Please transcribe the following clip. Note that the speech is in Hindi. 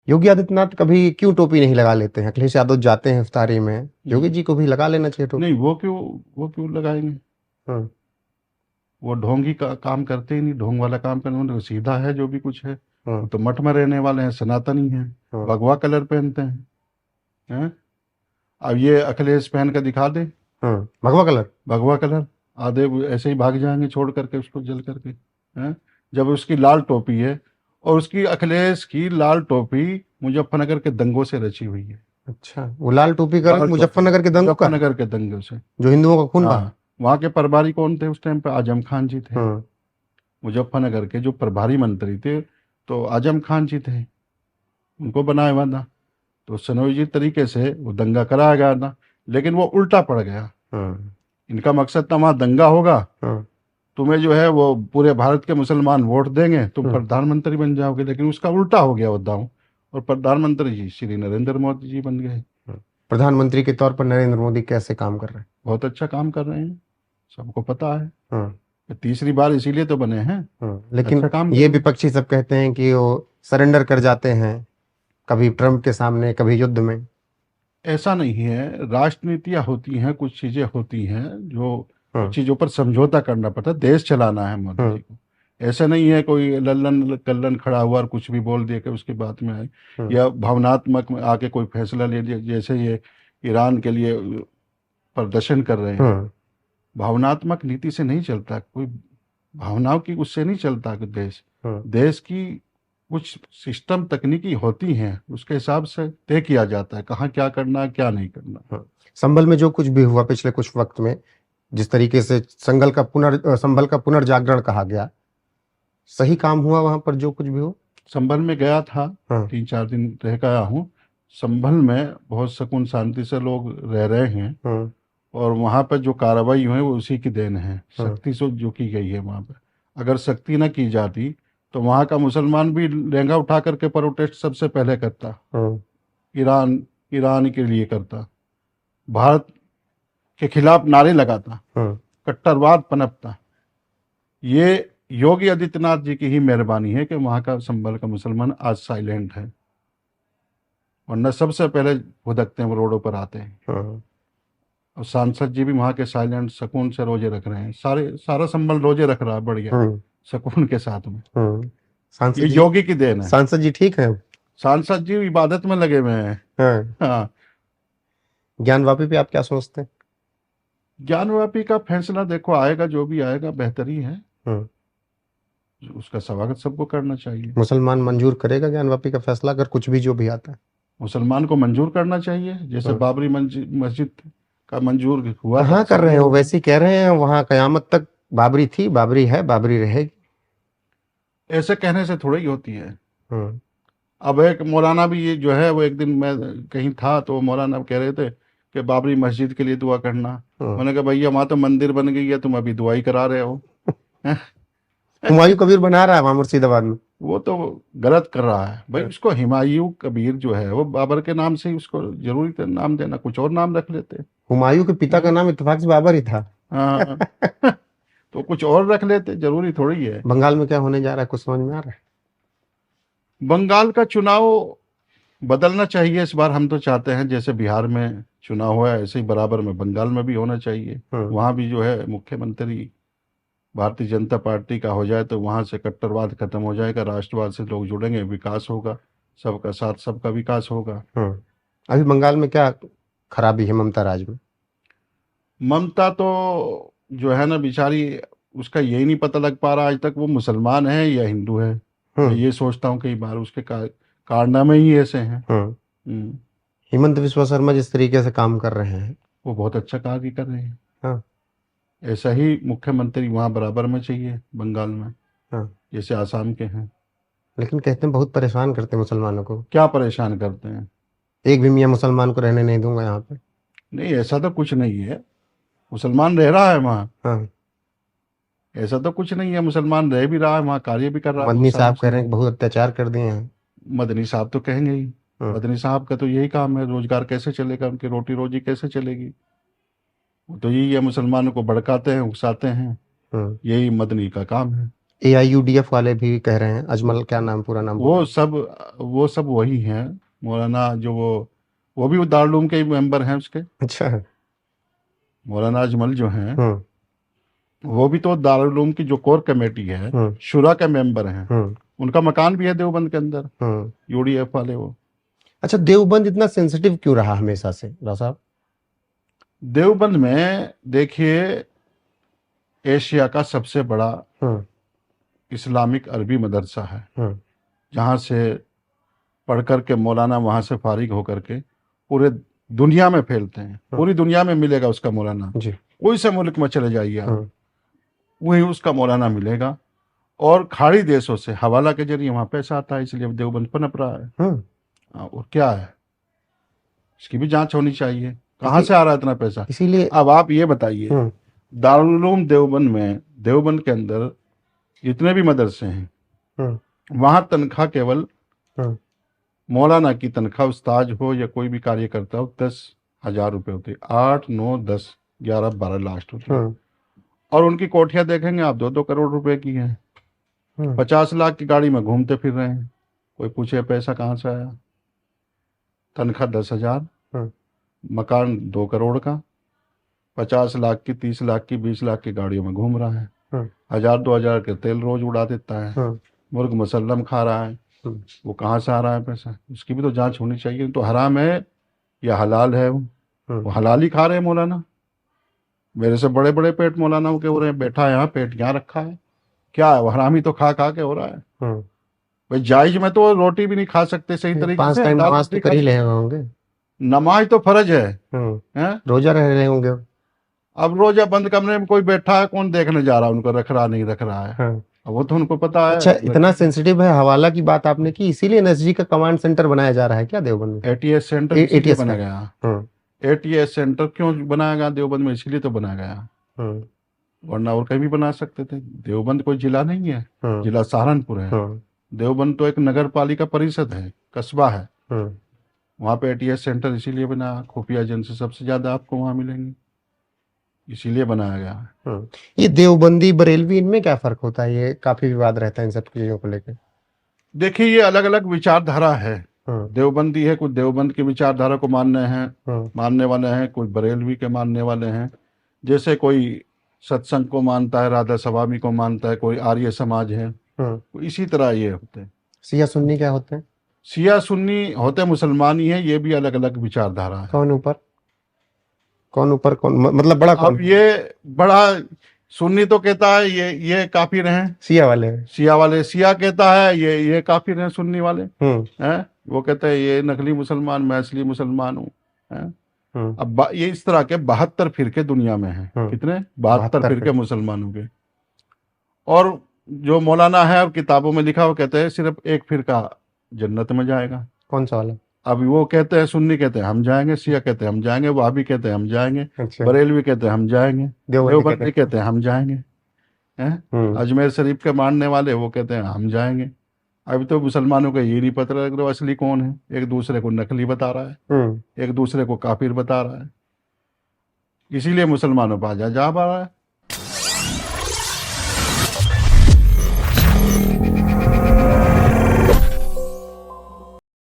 योगी आदित्यनाथ कभी क्यों टोपी नहीं लगा लेते हैं? अखिलेश यादव जाते हैं इफ्तारी में, योगी जी को भी लगा लेना चाहिए टोपी। नहीं, वो क्यों लगाएंगे? हाँ। वो ढोंगी का काम करते ही नहीं, ढोंग वाला काम करने उनको सीधा है जो भी कुछ है। वो हाँ। तो मठ में रहने वाले हैं, सनातनी हैं। हाँ। भगवा कलर पहनते हैं। अब ये अखिलेश पहन कर दिखा दे हाँ, भगवा कलर। भगवा कलर, आधे वो ऐसे ही भाग जाएंगे छोड़ करके उसको जल करके। हैं? जब उसकी लाल टोपी है, और उसकी अखिलेश की लाल टोपी मुजफ्फरनगर के दंगों से रची हुई है। अच्छा, वो लाल टोपी का रंग लाल टोपी मुजफ्फरनगर के दंगों का है, मुजफ्फरनगर के दंगों से। जो हिंदुओं का खून बहा। हाँ, वहाँ के प्रभारी कौन थे उस टाइम पे? आजम खान जी थे। हाँ। मुजफ्फरनगर के जो प्रभारी मंत्री थे, तो आजम खान जी थे, उनको बनाया हुआ था। तो सुनियोजित तरीके से वो दंगा कराया गया था, लेकिन वो उल्टा पड़ गया। हाँ। इनका मकसद था वहाँ दंगा होगा, हाँ। तुम्हें जो है वो पूरे भारत के मुसलमान वोट देंगे, तुम हाँ। प्रधानमंत्री बन जाओगे। लेकिन उसका उल्टा हो गया वो दांव, और प्रधानमंत्री जी श्री नरेंद्र मोदी जी बन गए। हाँ। प्रधानमंत्री के तौर पर नरेंद्र मोदी कैसे काम कर रहे हैं? बहुत अच्छा काम कर रहे हैं, सबको पता है। हाँ। तीसरी बार इसीलिए तो बने हैं। हाँ, लेकिन अच्छा काम कर ये रहे हैं। विपक्षी सब कहते हैं कि वो सरेंडर कर जाते हैं, कभी ट्रम्प के सामने, कभी युद्ध में। ऐसा नहीं है, राजनीतियाँ होती हैं, कुछ चीज़ें होती हैं जो कुछ हाँ। चीज़ों पर समझौता करना पड़ता है, देश चलाना है मोदी हाँ। जी को। ऐसा नहीं है कोई लल्लन कल्लन खड़ा हुआ और कुछ भी बोल दिया कि उसकी बात में आए, हाँ। या भावनात्मक में आके कोई फैसला ले लिया, जैसे ये ईरान के लिए प्रदर्शन कर रहे हैं। हाँ। भावनात्मक नीति से नहीं चलता कोई, भावनाओं की उससे नहीं चलता कि देश। हाँ। देश की कुछ सिस्टम तकनीकी होती हैं, उसके हिसाब से तय किया जाता है कहाँ क्या करना है, क्या नहीं करना। हाँ। संभल में जो कुछ भी हुआ पिछले कुछ वक्त में, जिस तरीके से संभल का पुनर्जागरण कहा गया, सही काम हुआ वहां पर जो कुछ भी हो? संभल में गया था, हाँ। 3-4 दिन रह के आया हूँ। संभल में बहुत सुकून शांति से लोग रह रहे हैं, हाँ। और वहाँ पर जो कार्रवाई हुई है वो उसी की देन है, हाँ। सख्ती से जो की गई है वहाँ पर। अगर सख्ती न की जाती तो वहाँ का मुसलमान भी लहंगा उठा करके प्रोटेस्ट सबसे पहले करता। हाँ। ईरान ईरान के लिए करता, भारत के खिलाफ नारे लगाता, हाँ। कट्टरवाद पनपता। ये योगी आदित्यनाथ जी की ही मेहरबानी है कि वहाँ का संभल का मुसलमान आज साइलेंट है, वरना सबसे पहले भुदकते हैं, वो रोडों पर आते हैं। हाँ। और सांसद जी भी वहाँ के साइलेंट सुकून से रोजे रख रहे हैं, सारा संभल रोजे रख रहा है बढ़िया हाँ। सुकून के साथ में। हाँ। सांसद ये जी, योगी की देन है। सांसद जी ठीक है? सांसद जी इबादत में लगे हुए हैं। हाँ। हाँ। ज्ञानवापी पे आप क्या सोचते हैं? ज्ञानवापी का फैसला देखो, आएगा जो भी आएगा बेहतर ही है, हाँ। उसका स्वागत सबको करना चाहिए। मुसलमान मंजूर करेगा ज्ञानवापी का फैसला, अगर कुछ भी जो भी आता है? मुसलमान को मंजूर करना चाहिए, जैसे हाँ। बाबरी मस्जिद का मंजूर हुआ था, कहाँ कर सब रहे ये हैं वो? होगा। वैसे ही कह रहे हैं, वहां कयामत तक बाबरी थी, बाबरी है, बाबरी रहेगी। ऐसे कहने से थोड़ी ही होती है। हाँ। अब एक मौलाना भी ये जो है, वो एक दिन मैं कहीं था तो वो मौलाना कह रहे थे कि बाबरी मस्जिद के लिए दुआ करना। हाँ। मैंने कहा भैया वहाँ तो मंदिर बन गई है, तुम अभी दुआ ही करा रहे हो। हुमायूं कबीर बना रहा है वहां मुर्शिदाबाद में। वो तो गलत कर रहा है भाई, हाँ। उसको हुमायूं कबीर जो है वो बाबर के नाम से ही उसको जरूरी था नाम देना, कुछ और नाम रख लेते हुमायूं के पिता का हैं। नाम इत्तेफाक से बाबर ही था। हाँ। तो कुछ और रख लेते, जरूरी थोड़ी है। बंगाल में क्या होने जा रहा है, कुछ समझ में आ रहा है? बंगाल का चुनाव बदलना चाहिए इस बार, हम तो चाहते हैं जैसे बिहार में चुनाव हुआ है ऐसे ही बराबर में बंगाल में भी होना चाहिए। हाँ। वहाँ भी जो है मुख्यमंत्री भारतीय जनता पार्टी का हो जाए तो वहाँ से कट्टरवाद खत्म हो जाएगा, राष्ट्रवाद से लोग जुड़ेंगे, विकास होगा, सबका साथ सबका विकास होगा। हाँ। अभी बंगाल में क्या खराबी है ममता राज में? ममता तो जो है ना बेचारी, उसका यही नहीं पता लग पा रहा आज तक वो मुसलमान है या हिंदू है। मैं हाँ। ये सोचता हूँ कई बार उसके कारनामे ही ऐसे हैं। हाँ। हम्म, हेमंत बिस्वा शर्मा जिस तरीके से काम कर रहे हैं। वो बहुत अच्छा कार्य कर रहे हैं। हाँ। ऐसा ही मुख्यमंत्री वहाँ बराबर में चाहिए बंगाल में, हाँ। जैसे आसाम के हैं। लेकिन कहते हैं बहुत परेशान करते हैं मुसलमानों को। क्या परेशान करते हैं? एक भी मियाँ मुसलमान को रहने नहीं दूंगा यहाँ पे। नहीं, ऐसा तो कुछ नहीं है, मुसलमान रह रहा है वहाँ। हाँ। ऐसा तो कुछ नहीं है, मुसलमान रह भी रहा है वहाँ, कार्य भी कर रहा है बहुत मदनी सारा साहब कह रहे हैं मुसलमान। कि बहुत अत्याचार कर दिए हैं। मदनी साहब तो कहेंगे ही। हाँ। मदनी साहब का तो यही काम है, रोजगार कैसे चलेगा, उनकी रोटी रोजी कैसे चलेगी। वो तो यही है, मुसलमानों को भड़काते हैं, उकसाते हैं, हाँ। यही मदनी का काम है। AIUDF वाले भी कह रहे हैं, अजमल क्या नाम, पूरा नाम वो सब वही हैं मौलाना, जो वो भी दारुल उलूम के ही मेंबर हैं उसके। अच्छा है। मौलाना अजमल जो हैं हम्म वो भी तो दारुल उलूम की जो कोर कमेटी है, हम्म शुरा के मेंबर हैं। हम्म उनका मकान भी है देवबंद के अंदर, हम्म यूडीएफ वाले वो। अच्छा, देवबंद इतना सेंसिटिव क्यों रहा हमेशा से राव साहब? देवबंद में देखिए, एशिया का सबसे बड़ा हम्म इस्लामिक अरबी मदरसा है, हम्म जहाँ से पढ़ कर के मौलाना वहाँ से फारिग होकर के पूरे दुनिया में फैलते हैं। पूरी दुनिया में मिलेगा उसका मौलाना, जी। कोई से मुल्क में चले जाइए आप, हम्म वहीं उसका मौलाना मिलेगा। और खाड़ी देशों से हवाला के जरिए वहाँ पैसा आता है, इसलिए देवबंद पनप रहा है। हम्म और क्या है, इसकी भी जांच होनी चाहिए, कहाँ से आ रहा है इतना पैसा। इसीलिए अब आप ये बताइए, हम्म दारुल उलूम देवबंद में, देवबंद के अंदर जितने भी मदरसे हैं, हम्म वहाँ तनख्वाह केवल हम्म मौलाना की तनख्वाह, उस्ताद हो या कोई भी कार्यकर्ता हो, 10,000 रुपये होती है। 8, 9, 10, 11, 12 लास्ट होती है। हम्म और उनकी कोठियाँ देखेंगे आप, 2-2 करोड़ रुपए की हैं। 50 लाख की गाड़ी में घूमते फिर रहे हैं। कोई पूछे पैसा कहाँ से आया? तनख्वाह 10,000, हम्म मकान 2 करोड़ का, 50 लाख की, 30 लाख की, 20 लाख की गाड़ियों में घूम रहा है। 1,000-2,000 के तेल रोज उड़ा देता है। मुर्ग मुसल्लम खा रहा है। वो कहाँ से आ रहा है पैसा? उसकी भी तो जांच होनी चाहिए। तो हराम है या हलाल है? वो हलाल ही खा रहे हैं मौलाना। मेरे से बड़े बड़े पेट मौलाना के हो रहे हैं। बैठा है यहाँ, पेट यहाँ रखा है, क्या है वो? हरामी तो खा खा के हो रहा है। भाई जायज में तो रोटी भी नहीं खा सकते सही तरीके 5 से। टाइम दाल नमाज तो रोटी कर खा ही सकते। रहे होंगे। नमाज तो फर्ज है? रोजा रह रहे होंगे। अब रोजा बंद कमरे में कोई बैठा है, कौन देखने जा रहा है उनको, रख रहा नहीं रख रहा है? अब वो तो उनको पता है। अच्छा, इतना सेंसिटिव है, हवाला की बात आपने की, इसीलिए एनएसजी का कमांड सेंटर बनाया जा रहा है क्या देवबंद में? एटीएस सेंटर इसीलिए ATS बनाया का। गया। एटीएस सेंटर क्यों बनाया गया देवबंद में? इसलिए तो बनाया गया, वरना और कहीं भी बना सकते थे। देवबंद कोई जिला नहीं है, जिला सहारनपुर है। देवबंद तो एक नगर पालिका परिषद है, कस्बा है। वहाँ पे एटीएस सेंटर इसीलिए बना, खुफिया एजेंसी सबसे ज्यादा आपको वहाँ मिलेंगी, इसीलिए बनाया गया। ये देवबंदी बरेलवी, इनमें क्या फर्क होता है? ये काफी विवाद रहता है इन सब चीजों को लेकर। देखिए, ये अलग अलग विचारधारा है। देवबंदी है, कुछ देवबंद की विचारधारा को मानने वाले हैं, कुछ बरेलवी के मानने वाले हैं। जैसे कोई सत्संग को मानता है, राधा स्वामी को मानता है, कोई आर्य समाज है। इसी तरह ये होते हैं। शिया सुन्नी क्या होते हैं? शिया सुन्नी होते मुसलमान ही है, ये भी अलग अलग विचारधारा है। कौन ऊपर कौन, मतलब बड़ा कौन? अब ये बड़ा सुन्नी तो कहता है ये काफिर हैं, शिया वाले। शिया कहता है ये काफिर हैं सुन्नी वाले हैं। वो कहते हैं ये नकली मुसलमान, मैं असली मुसलमान हूँ। अब ये इस तरह के 72 फिरके दुनिया में हैं। कितने? 72 फिरके मुसलमानों के। और जो मौलाना है और किताबों में लिखा, वो कहते हैं सिर्फ एक फिरका जन्नत में जाएगा। कौन सा वाला? अब वो कहते हैं, सुन्नी कहते हैं हम जाएंगे, शिया कहते हैं हम जाएंगे, वहाबी कहते हैं हम जाएंगे, बरेलवी कहते हैं हम जाएंगे, देवबंदी कहते हैं हम जाएंगे, अजमेर शरीफ के मानने वाले वो कहते हैं हम जाएंगे। अभी तो मुसलमानों को ये नहीं पता लग रहा असली कौन है। एक दूसरे को नकली बता रहा है, एक दूसरे को काफिर बता रहा है। इसीलिए मुसलमानों पर जा पा रहा है।